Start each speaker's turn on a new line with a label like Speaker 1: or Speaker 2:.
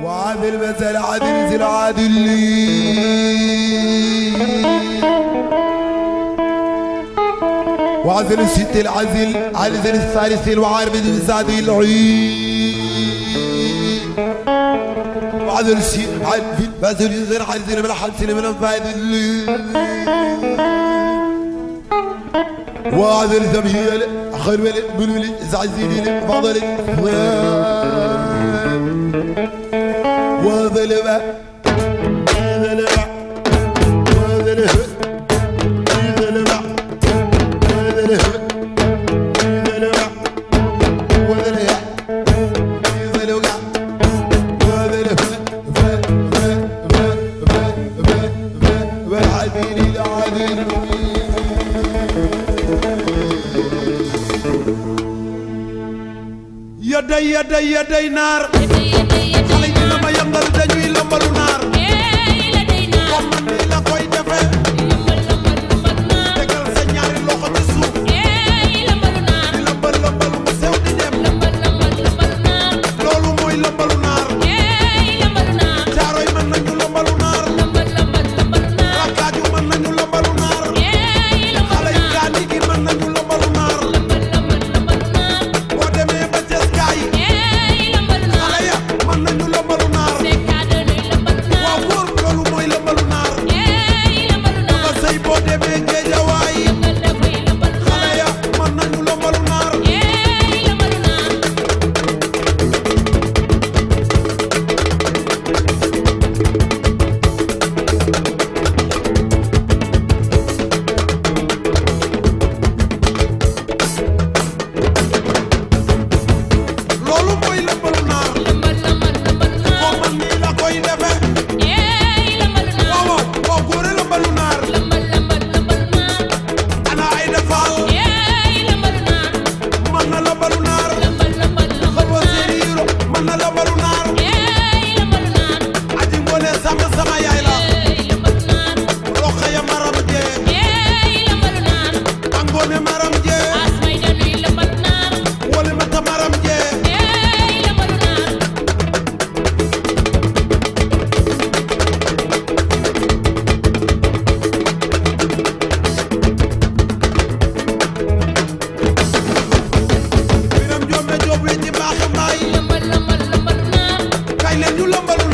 Speaker 1: وعادل مثل عادل زل عادل وعزل الست العزل عزل الثالث الوعارب السعد العيد وعزل الست عزل بازل الزر عزل من حسن من الفايد وعزل ثميل خير ولد بن ولد زعزيل فضل وظلم يدي نار خلي لما ينقل دجوي لما نار ومن لا كوي دفه دغال sa ñaari loxo ci suuf lambal mu sew di dem loolu mooy lambalu naar caaroy mën nañu lambalu naar rakkaaju mën nañu lambalu naar xale yi gaani gi mën nañu lambalu naar boo demee ba Cees gaay Lambal